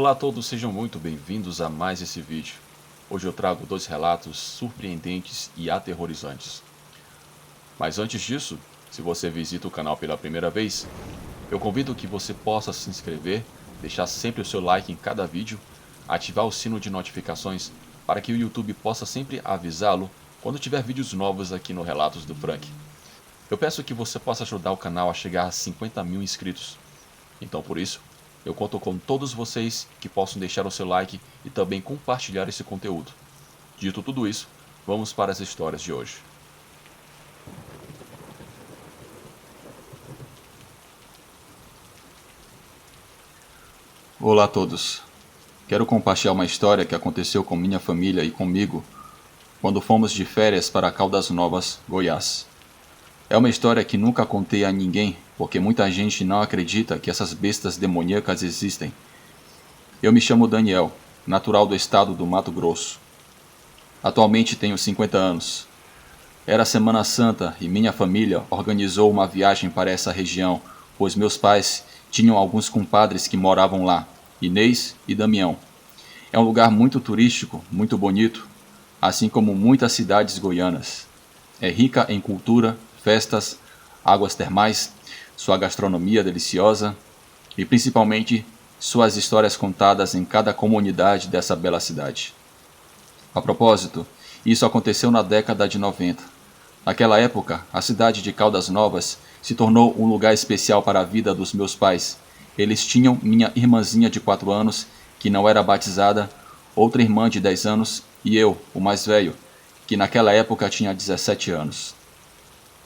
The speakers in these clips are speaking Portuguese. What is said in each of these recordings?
Olá a todos, sejam muito bem-vindos a mais esse vídeo. Hoje eu trago dois relatos surpreendentes e aterrorizantes. Mas antes disso, se você visita o canal pela primeira vez, eu convido que você possa se inscrever, deixar sempre o seu like em cada vídeo, ativar o sino de notificações para que o YouTube possa sempre avisá-lo quando tiver vídeos novos aqui no Relatos do Frank. Eu peço que você possa ajudar o canal a chegar a 50 mil inscritos. Então por isso, eu conto com todos vocês que possam deixar o seu like e também compartilhar esse conteúdo. Dito tudo isso, vamos para as histórias de hoje. Olá a todos. Quero compartilhar uma história que aconteceu com minha família e comigo quando fomos de férias para Caldas Novas, Goiás. É uma história que nunca contei a ninguém, porque muita gente não acredita que essas bestas demoníacas existem. Eu me chamo Daniel, natural do estado do Mato Grosso. Atualmente tenho 50 anos. Era Semana Santa e minha família organizou uma viagem para essa região, pois meus pais tinham alguns compadres que moravam lá, Inês e Damião. É um lugar muito turístico, muito bonito, assim como muitas cidades goianas. É rica em cultura, festas, águas termais, sua gastronomia deliciosa e principalmente suas histórias contadas em cada comunidade dessa bela cidade. A propósito, isso aconteceu na década de 90. Naquela época, a cidade de Caldas Novas se tornou um lugar especial para a vida dos meus pais. Eles tinham minha irmãzinha de 4 anos, que não era batizada, outra irmã de 10 anos e eu, o mais velho, que naquela época tinha 17 anos.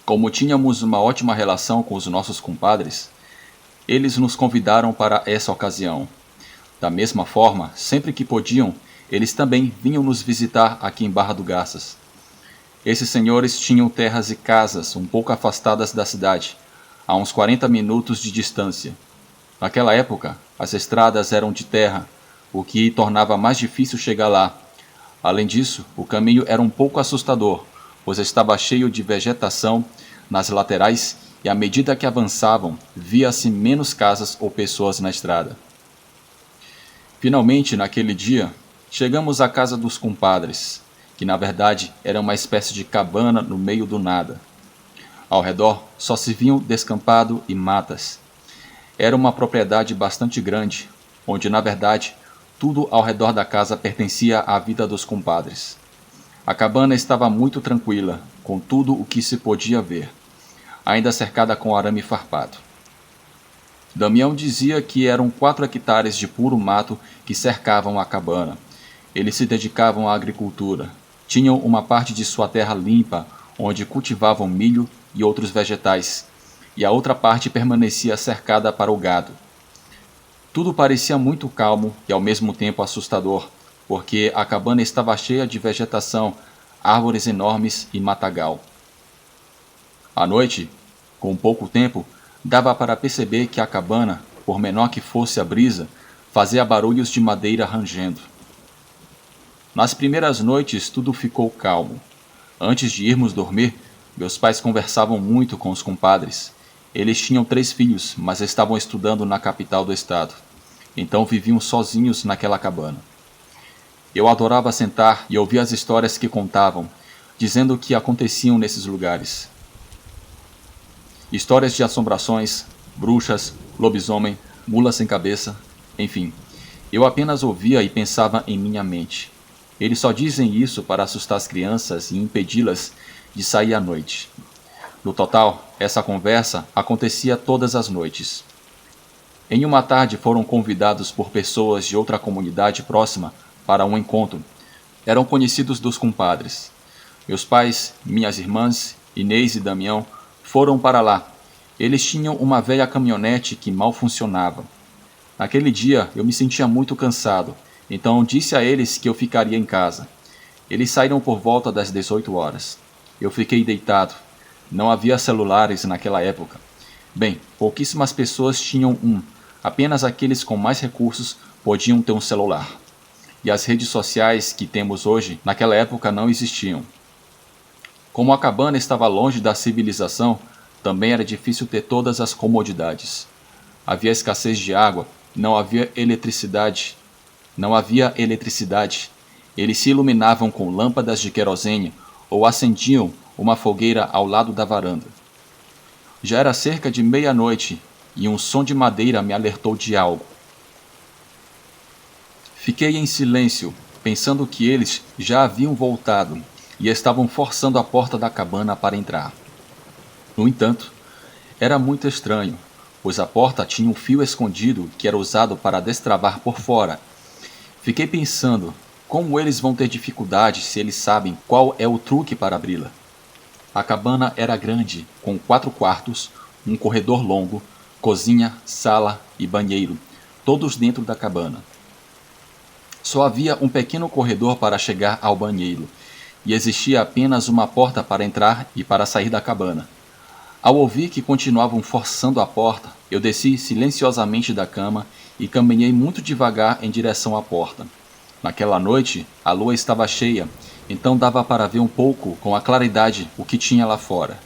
Como tínhamos uma ótima relação com os nossos compadres, eles nos convidaram para essa ocasião. Da mesma forma, sempre que podiam, eles também vinham nos visitar aqui em Barra do Garças. Esses senhores tinham terras e casas um pouco afastadas da cidade, a uns 40 minutos de distância. Naquela época, as estradas eram de terra, o que tornava mais difícil chegar lá. Além disso, o caminho era um pouco assustador, pois estava cheio de vegetação nas laterais e à medida que avançavam, via-se menos casas ou pessoas na estrada. Finalmente, naquele dia, chegamos à casa dos compadres, que na verdade era uma espécie de cabana no meio do nada. Ao redor só se viam descampado e matas. Era uma propriedade bastante grande, onde na verdade tudo ao redor da casa pertencia à vida dos compadres. A cabana estava muito tranquila, com tudo o que se podia ver, ainda cercada com arame farpado. Damião dizia que eram 4 hectares de puro mato que cercavam a cabana. Eles se dedicavam à agricultura. Tinham uma parte de sua terra limpa, onde cultivavam milho e outros vegetais, e a outra parte permanecia cercada para o gado. Tudo parecia muito calmo e ao mesmo tempo assustador, porque a cabana estava cheia de vegetação, árvores enormes e matagal. À noite, com pouco tempo, dava para perceber que a cabana, por menor que fosse a brisa, fazia barulhos de madeira rangendo. Nas primeiras noites tudo ficou calmo. Antes de irmos dormir, meus pais conversavam muito com os compadres. Eles tinham 3 filhos, mas estavam estudando na capital do estado. Então viviam sozinhos naquela cabana. Eu adorava sentar e ouvir as histórias que contavam, dizendo que aconteciam nesses lugares. Histórias de assombrações, bruxas, lobisomem, mula sem cabeça, enfim. Eu apenas ouvia e pensava em minha mente. Eles só dizem isso para assustar as crianças e impedi-las de sair à noite. No total, essa conversa acontecia todas as noites. Em uma tarde foram convidados por pessoas de outra comunidade próxima para um encontro. Eram conhecidos dos compadres. Meus pais, minhas irmãs, Inês e Damião, foram para lá. Eles tinham uma velha caminhonete que mal funcionava. Naquele dia eu me sentia muito cansado, então disse a eles que eu ficaria em casa. Eles saíram por volta das 18 horas. Eu fiquei deitado. Não havia celulares naquela época. Bem, pouquíssimas pessoas tinham um. Apenas aqueles com mais recursos podiam ter um celular. E as redes sociais que temos hoje, naquela época não existiam. Como a cabana estava longe da civilização, também era difícil ter todas as comodidades. Havia escassez de água, não havia eletricidade Não havia eletricidade. Eles se iluminavam com lâmpadas de querosene ou acendiam uma fogueira ao lado da varanda. Já era cerca de meia-noite e um som de madeira me alertou de algo. Fiquei em silêncio, pensando que eles já haviam voltado e estavam forçando a porta da cabana para entrar. No entanto, era muito estranho, pois a porta tinha um fio escondido que era usado para destravar por fora. Fiquei pensando, como eles vão ter dificuldade se eles sabem qual é o truque para abri-la? A cabana era grande, com 4 quartos, um corredor longo, cozinha, sala e banheiro, todos dentro da cabana. Só havia um pequeno corredor para chegar ao banheiro, e existia apenas uma porta para entrar e para sair da cabana. Ao ouvir que continuavam forçando a porta, eu desci silenciosamente da cama e caminhei muito devagar em direção à porta. Naquela noite, a lua estava cheia, então dava para ver um pouco com a claridade o que tinha lá fora.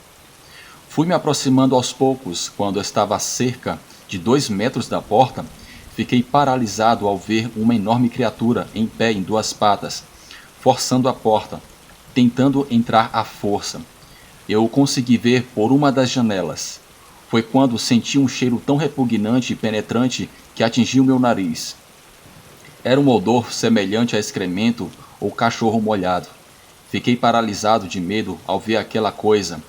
Fui me aproximando aos poucos. Quando estava a cerca de 2 metros da porta, fiquei paralisado ao ver uma enorme criatura em pé em 2 patas, forçando a porta, tentando entrar à força. Eu o consegui ver por uma das janelas. Foi quando senti um cheiro tão repugnante e penetrante que atingiu meu nariz. Era um odor semelhante a excremento ou cachorro molhado. Fiquei paralisado de medo ao ver aquela coisa,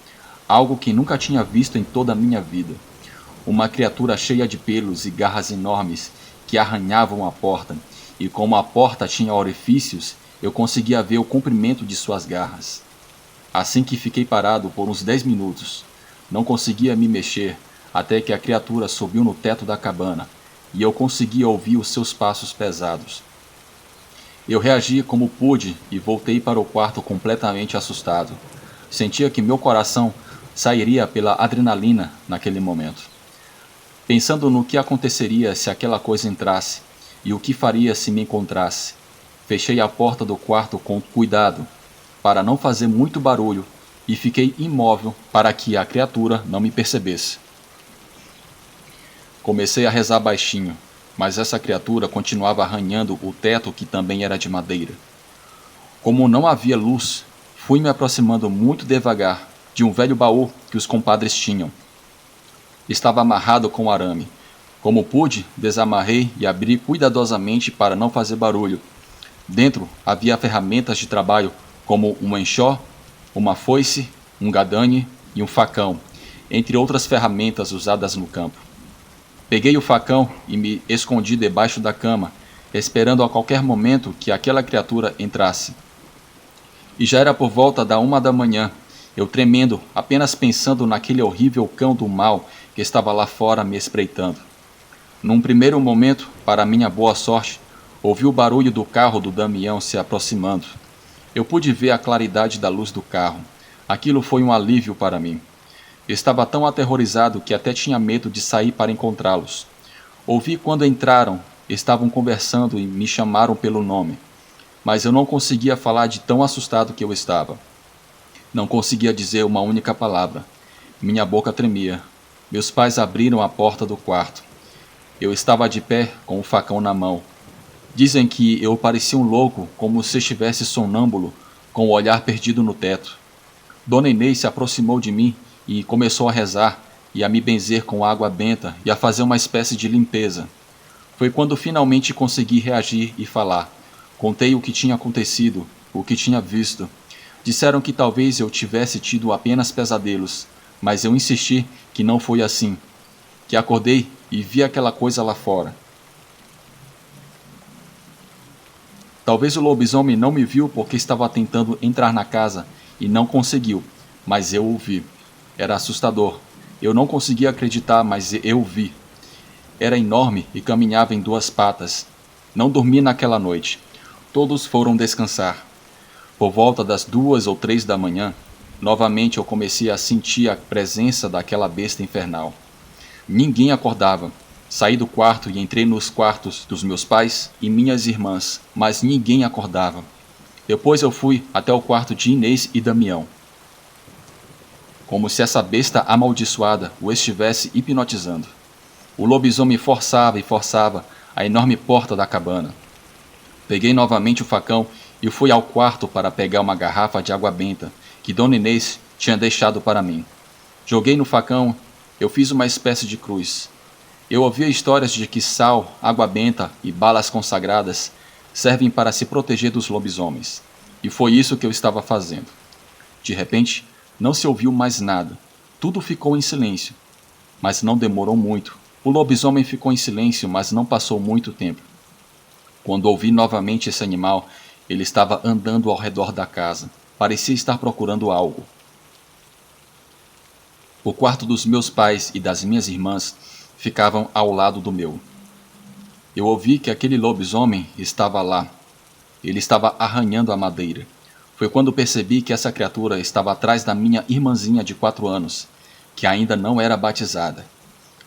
algo que nunca tinha visto em toda a minha vida. Uma criatura cheia de pelos e garras enormes que arranhavam a porta, e como a porta tinha orifícios, eu conseguia ver o comprimento de suas garras. Assim que fiquei parado por uns 10 minutos, não conseguia me mexer até que a criatura subiu no teto da cabana e eu conseguia ouvir os seus passos pesados. Eu reagi como pude e voltei para o quarto completamente assustado. Sentia que meu coração sairia pela adrenalina naquele momento. Pensando no que aconteceria se aquela coisa entrasse e o que faria se me encontrasse, fechei a porta do quarto com cuidado para não fazer muito barulho e fiquei imóvel para que a criatura não me percebesse. Comecei a rezar baixinho, mas essa criatura continuava arranhando o teto que também era de madeira. Como não havia luz, fui me aproximando muito devagar de um velho baú que os compadres tinham. Estava amarrado com arame. Como pude, desamarrei e abri cuidadosamente para não fazer barulho. Dentro havia ferramentas de trabalho como um enxó, uma foice, um gadane e um facão, entre outras ferramentas usadas no campo. Peguei o facão e me escondi debaixo da cama, esperando a qualquer momento que aquela criatura entrasse. E já era por volta da 1 da manhã, eu tremendo, apenas pensando naquele horrível cão do mal que estava lá fora me espreitando. Num primeiro momento, para minha boa sorte, ouvi o barulho do carro do Damião se aproximando. Eu pude ver a claridade da luz do carro. Aquilo foi um alívio para mim. Estava tão aterrorizado que até tinha medo de sair para encontrá-los. Ouvi quando entraram, estavam conversando e me chamaram pelo nome. Mas eu não conseguia falar de tão assustado que eu estava. Não conseguia dizer uma única palavra. Minha boca tremia. Meus pais abriram a porta do quarto. Eu estava de pé com o facão na mão. Dizem que eu parecia um louco, como se estivesse sonâmbulo, com o olhar perdido no teto. Dona Inês se aproximou de mim e começou a rezar e a me benzer com água benta e a fazer uma espécie de limpeza. Foi quando finalmente consegui reagir e falar. Contei o que tinha acontecido, o que tinha visto. Disseram que talvez eu tivesse tido apenas pesadelos, mas eu insisti que não foi assim, que acordei e vi aquela coisa lá fora. Talvez o lobisomem não me viu porque estava tentando entrar na casa e não conseguiu, mas eu o vi. Era assustador. Eu não conseguia acreditar, mas eu o vi. Era enorme e caminhava em 2 patas. Não dormi naquela noite. Todos foram descansar. Por volta das 2 ou 3 da manhã, novamente eu comecei a sentir a presença daquela besta infernal. Ninguém acordava. Saí do quarto e entrei nos quartos dos meus pais e minhas irmãs, mas ninguém acordava. Depois eu fui até o quarto de Inês e Damião. Como se essa besta amaldiçoada o estivesse hipnotizando. O lobisomem forçava e forçava a enorme porta da cabana. Peguei novamente o facão e fui ao quarto para pegar uma garrafa de água benta que Dona Inês tinha deixado para mim. Joguei no facão, eu fiz uma espécie de cruz. Eu ouvia histórias de que sal, água benta e balas consagradas servem para se proteger dos lobisomens. E foi isso que eu estava fazendo. De repente, não se ouviu mais nada. Tudo ficou em silêncio. Mas não demorou muito. O lobisomem ficou em silêncio, mas não passou muito tempo. Quando ouvi novamente esse animal, ele estava andando ao redor da casa. Parecia estar procurando algo. O quarto dos meus pais e das minhas irmãs ficavam ao lado do meu. Eu ouvi que aquele lobisomem estava lá. Ele estava arranhando a madeira. Foi quando percebi que essa criatura estava atrás da minha irmãzinha de 4 anos, que ainda não era batizada.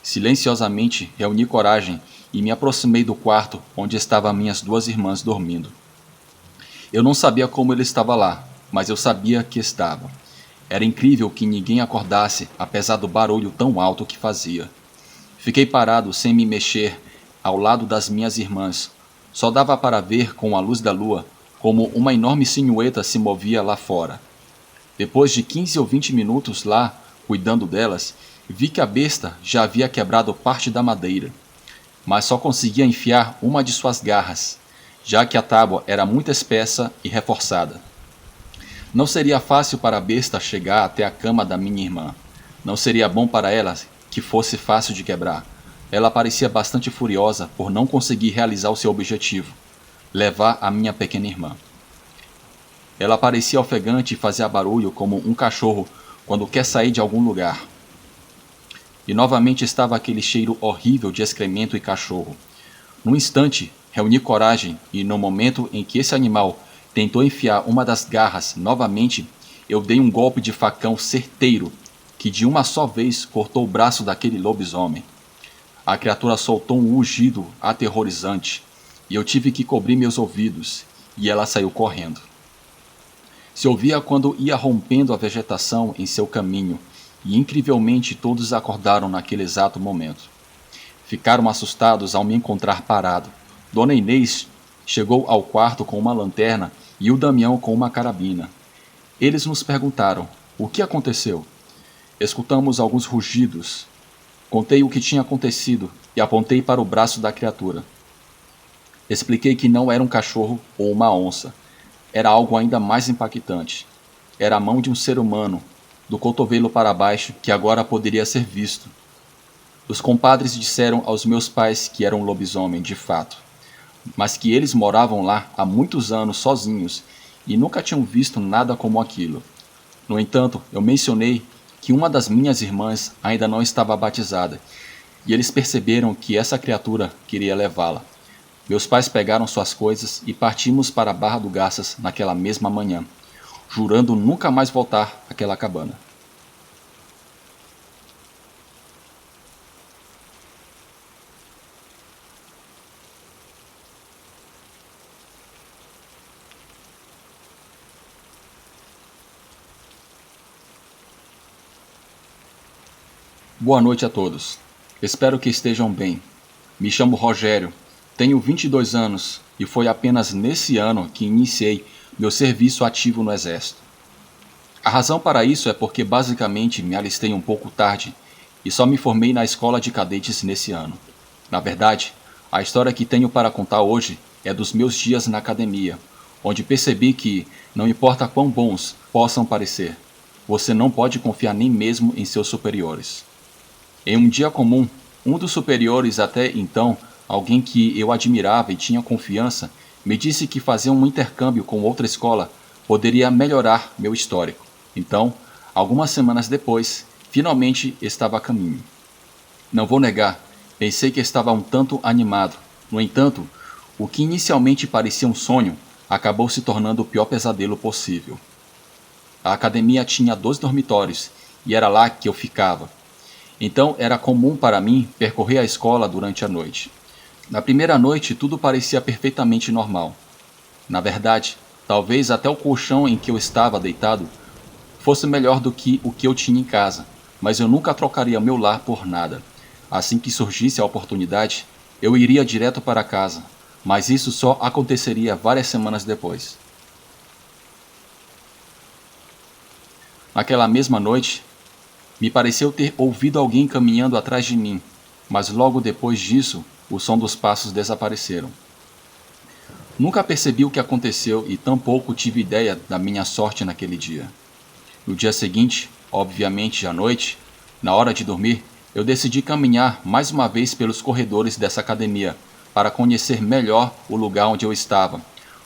Silenciosamente reuni coragem e me aproximei do quarto onde estavam minhas 2 irmãs dormindo. Eu não sabia como ele estava lá, mas eu sabia que estava. Era incrível que ninguém acordasse, apesar do barulho tão alto que fazia. Fiquei parado sem me mexer ao lado das minhas irmãs. Só dava para ver com a luz da lua como uma enorme silhueta se movia lá fora. Depois de 15 ou 20 minutos lá, cuidando delas, vi que a besta já havia quebrado parte da madeira, mas só conseguia enfiar uma de suas garras, já que a tábua era muito espessa e reforçada. Não seria fácil para a besta chegar até a cama da minha irmã. Não seria bom para ela que fosse fácil de quebrar. Ela parecia bastante furiosa por não conseguir realizar o seu objetivo, levar a minha pequena irmã. Ela parecia ofegante e fazia barulho como um cachorro quando quer sair de algum lugar. E novamente estava aquele cheiro horrível de excremento e cachorro. Num instante, reuni coragem e, no momento em que esse animal tentou enfiar uma das garras novamente, eu dei um golpe de facão certeiro que de uma só vez cortou o braço daquele lobisomem. A criatura soltou um rugido aterrorizante e eu tive que cobrir meus ouvidos, e ela saiu correndo. Se ouvia quando ia rompendo a vegetação em seu caminho, e incrivelmente todos acordaram naquele exato momento. Ficaram assustados ao me encontrar parado. Dona Inês chegou ao quarto com uma lanterna e o Damião com uma carabina. Eles nos perguntaram: o que aconteceu? Escutamos alguns rugidos. Contei o que tinha acontecido e apontei para o braço da criatura. Expliquei que não era um cachorro ou uma onça. Era algo ainda mais impactante. Era a mão de um ser humano, do cotovelo para baixo, que agora poderia ser visto. Os compadres disseram aos meus pais que era um lobisomem de fato, mas que eles moravam lá há muitos anos sozinhos e nunca tinham visto nada como aquilo. No entanto, eu mencionei que uma das minhas irmãs ainda não estava batizada, e eles perceberam que essa criatura queria levá-la. Meus pais pegaram suas coisas e partimos para a Barra do Garças naquela mesma manhã, jurando nunca mais voltar àquela cabana. Boa noite a todos. Espero que estejam bem. Me chamo Rogério, tenho 22 anos e foi apenas nesse ano que iniciei meu serviço ativo no Exército. A razão para isso é porque basicamente me alistei um pouco tarde e só me formei na escola de cadetes nesse ano. Na verdade, a história que tenho para contar hoje é dos meus dias na academia, onde percebi que, não importa quão bons possam parecer, você não pode confiar nem mesmo em seus superiores. Em um dia comum, um dos superiores, até então alguém que eu admirava e tinha confiança, me disse que fazer um intercâmbio com outra escola poderia melhorar meu histórico. Então, algumas semanas depois, finalmente estava a caminho. Não vou negar, pensei que estava um tanto animado. No entanto, o que inicialmente parecia um sonho acabou se tornando o pior pesadelo possível. A academia tinha 2 dormitórios e era lá que eu ficava. Então era comum para mim percorrer a escola durante a noite. Na primeira noite tudo parecia perfeitamente normal. Na verdade, talvez até o colchão em que eu estava deitado fosse melhor do que o que eu tinha em casa, mas eu nunca trocaria meu lar por nada. Assim que surgisse a oportunidade, eu iria direto para casa. mas isso só aconteceria várias semanas depois. Naquela mesma noite, me pareceu ter ouvido alguém caminhando atrás de mim, mas logo depois disso, o som dos passos desapareceram. Nunca percebi o que aconteceu e tampouco tive ideia da minha sorte naquele dia. No dia seguinte, obviamente à noite, na hora de dormir, eu decidi caminhar mais uma vez pelos corredores dessa academia para conhecer melhor o lugar onde eu estava,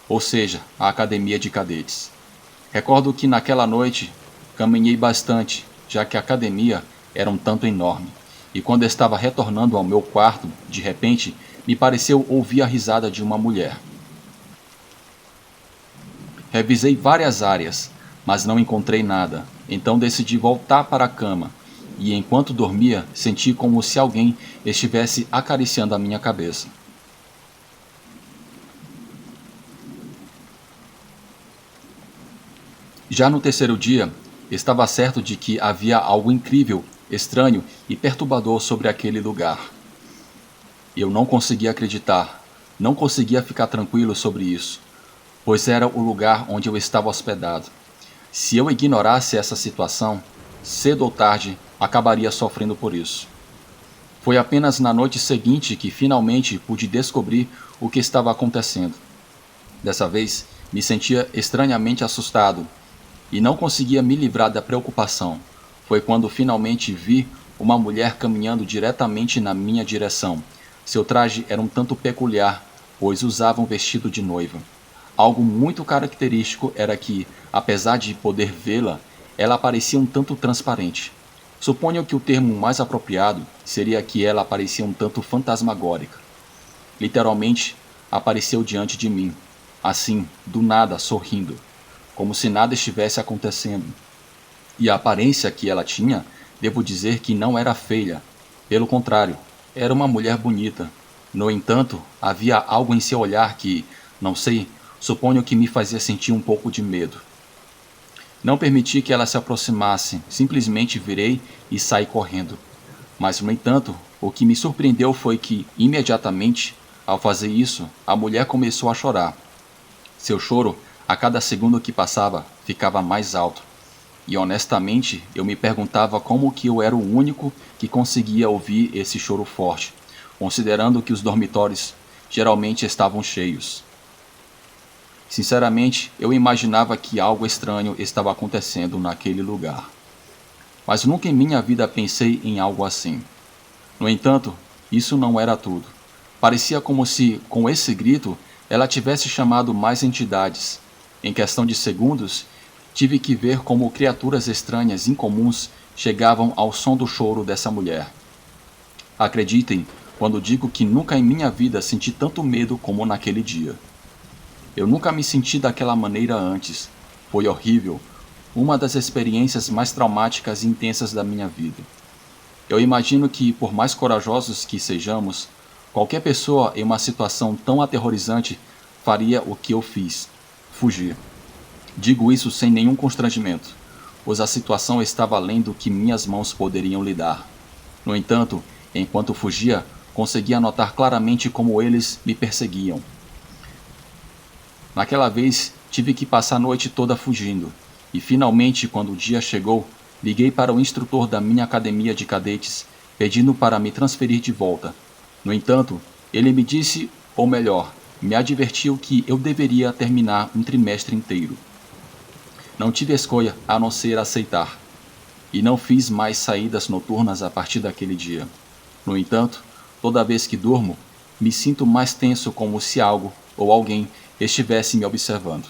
ou seja, a academia de cadetes. Recordo que naquela noite caminhei bastante, já que a academia era um tanto enorme, e quando estava retornando ao meu quarto, de repente, me pareceu ouvir a risada de uma mulher. Revisei várias áreas, mas não encontrei nada, então decidi voltar para a cama, e enquanto dormia, senti como se alguém estivesse acariciando a minha cabeça. Já no terceiro dia, estava certo de que havia algo incrível, estranho e perturbador sobre aquele lugar. Eu não conseguia acreditar, não conseguia ficar tranquilo sobre isso, pois era o lugar onde eu estava hospedado. Se eu ignorasse essa situação, cedo ou tarde acabaria sofrendo por isso. Foi apenas na noite seguinte que finalmente pude descobrir o que estava acontecendo. Dessa vez, me sentia estranhamente assustado e não conseguia me livrar da preocupação. Foi quando finalmente vi uma mulher caminhando diretamente na minha direção. Seu traje era um tanto peculiar, pois usava um vestido de noiva. Algo muito característico era que, apesar de poder vê-la, ela parecia um tanto transparente. Suponho que o termo mais apropriado seria que ela parecia um tanto fantasmagórica. Literalmente, apareceu diante de mim, assim, do nada, sorrindo, como se nada estivesse acontecendo. E a aparência que ela tinha, devo dizer que não era feia. Pelo contrário, era uma mulher bonita. No entanto, havia algo em seu olhar que, não sei, suponho que me fazia sentir um pouco de medo. Não permiti que ela se aproximasse, simplesmente virei e saí correndo. Mas, no entanto, o que me surpreendeu foi que, imediatamente, ao fazer isso, a mulher começou a chorar. Seu choro, a cada segundo que passava, ficava mais alto. E honestamente, eu me perguntava como que eu era o único que conseguia ouvir esse choro forte, considerando que os dormitórios geralmente estavam cheios. Sinceramente, eu imaginava que algo estranho estava acontecendo naquele lugar. Mas nunca em minha vida pensei em algo assim. No entanto, isso não era tudo. Parecia como se, com esse grito, ela tivesse chamado mais entidades. Em questão de segundos, tive que ver como criaturas estranhas incomuns chegavam ao som do choro dessa mulher. Acreditem quando digo que nunca em minha vida senti tanto medo como naquele dia. Eu nunca me senti daquela maneira antes. Foi horrível, uma das experiências mais traumáticas e intensas da minha vida. Eu imagino que, por mais corajosos que sejamos, qualquer pessoa em uma situação tão aterrorizante faria o que eu fiz: fugir. Digo isso sem nenhum constrangimento, pois a situação estava além do que minhas mãos poderiam lidar. No entanto, enquanto fugia, conseguia notar claramente como eles me perseguiam. Naquela vez, tive que passar a noite toda fugindo, e finalmente, quando o dia chegou, liguei para o instrutor da minha academia de cadetes, pedindo para me transferir de volta. No entanto, ele me disse, ou melhor, me advertiu que eu deveria terminar um trimestre inteiro. Não tive escolha a não ser aceitar, e não fiz mais saídas noturnas a partir daquele dia. No entanto, toda vez que durmo, me sinto mais tenso, como se algo ou alguém estivesse me observando.